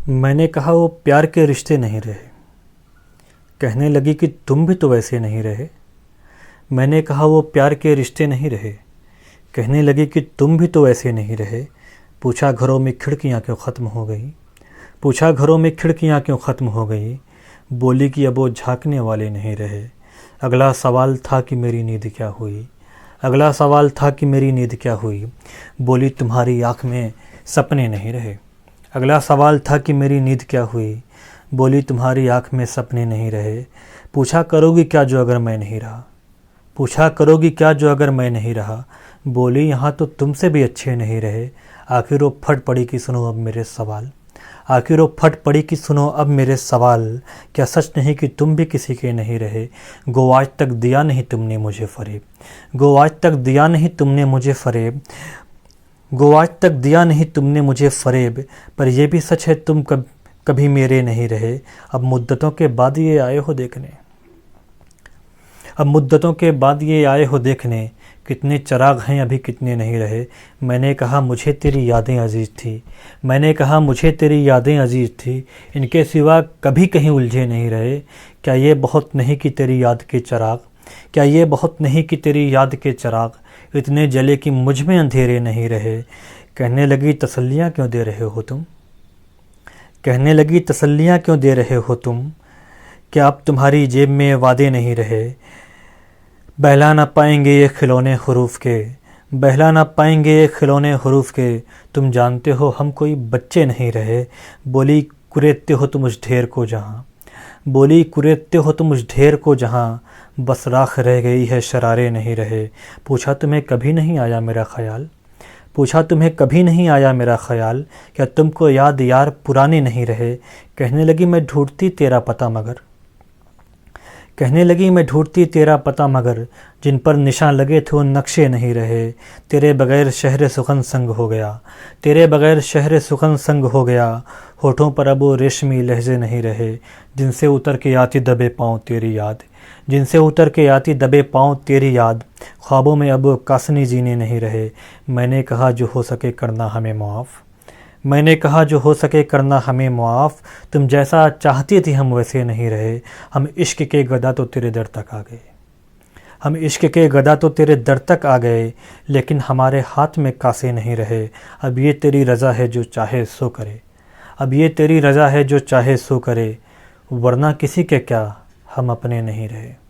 मैंने कहा वो प्यार के रिश्ते नहीं रहे। कहने लगी कि तुम भी तो वैसे नहीं रहे। मैंने कहा वो प्यार के रिश्ते नहीं रहे। कहने लगी कि तुम भी तो वैसे नहीं रहे। पूछा घरों में खिड़कियाँ क्यों ख़त्म हो गई। पूछा घरों में खिड़कियाँ क्यों ख़त्म हो गई। बोली कि अब वो झांकने वाले नहीं रहे। अगला सवाल था कि मेरी नींद क्या हुई। अगला सवाल था कि मेरी नींद क्या हुई। बोली तुम्हारी आँख में सपने नहीं रहे। अगला सवाल था कि मेरी नींद क्या हुई। बोली तुम्हारी आँख में सपने नहीं रहे। पूछा करोगी क्या जो अगर मैं नहीं रहा। पूछा करोगी क्या जो अगर मैं नहीं रहा। बोली यहाँ तो तुमसे भी अच्छे नहीं रहे। आखिर वो फट पड़ी कि सुनो अब मेरे सवाल। आखिर वो फट पड़ी कि सुनो अब मेरे सवाल। क्या सच नहीं कि तुम भी किसी के नहीं रहे। गो आज तक दिया नहीं तुमने मुझे फरेब। गो आज तक दिया नहीं तुमने मुझे फरेब। गो आज तक दिया नहीं तुमने मुझे फरेब। पर यह भी सच है तुम कभी मेरे नहीं रहे। अब मुद्दतों के बाद ये आए हो देखने। अब मुद्दतों के बाद ये आए हो देखने। कितने चिराग हैं अभी कितने नहीं रहे। मैंने कहा मुझे तेरी यादें अजीज़ थी। मैंने कहा मुझे तेरी यादें अजीज़ थी। इनके सिवा कभी कहीं उलझे नहीं रहे। क्या ये बहुत नहीं कि तेरी याद के चिराग। क्या ये बहुत नहीं कि तेरी याद के चिराग इतने जले कि मुझ में अंधेरे नहीं रहे। कहने लगी तसल्लियाँ क्यों दे रहे हो तुम। कहने लगी तसल्लियाँ क्यों दे रहे हो तुम। क्या अब तुम्हारी जेब में वादे नहीं रहे। बहला न पाएंगे ये खिलौने हरूफ के। बहला न पाएंगे ये खिलौने हरूफ के। तुम जानते हो हम कोई बच्चे नहीं रहे। बोली कुरेदते हो तुम उस ढेर को जहाँ। बोली कुरेदते हो तुम उस ढेर को जहाँ। बस राख रह गई है शरारे नहीं रहे। पूछा तुम्हें कभी नहीं आया मेरा ख़याल। पूछा तुम्हें कभी नहीं आया मेरा ख़याल। क्या तुमको याद यार पुराने नहीं रहे। कहने लगी मैं ढूंढती तेरा पता मगर। कहने लगी मैं ढूंढती तेरा पता मगर। जिन पर निशान लगे थे वो नक्शे नहीं रहे। तेरे बगैर शहर सुखन संग हो गया। तेरे बगैर शहर सुखन संग हो गया। होठों पर अब वो रेशमी लहजे नहीं रहे। जिनसे उतर के आती दबे पाँव तेरी याद। जिनसे उतर के आती दबे पाँव तेरी याद। ख्वाबों में अब कासनी जीने नहीं रहे। मैंने कहा जो हो सके करना हमें मुआफ़। मैंने कहा जो हो सके करना हमें मुआफ़। तुम जैसा चाहती थी हम वैसे नहीं रहे। हम इश्क के गदा तो तेरे दर तक आ गए। हम इश्क के गदा तो तेरे दर तक आ गए। लेकिन हमारे हाथ में कासे नहीं रहे। अब ये तेरी रज़ा है जो चाहे सो करे। अब ये तेरी रज़ा है जो चाहे सो करे। वरना किसी के क्या हम अपने नहीं रहे।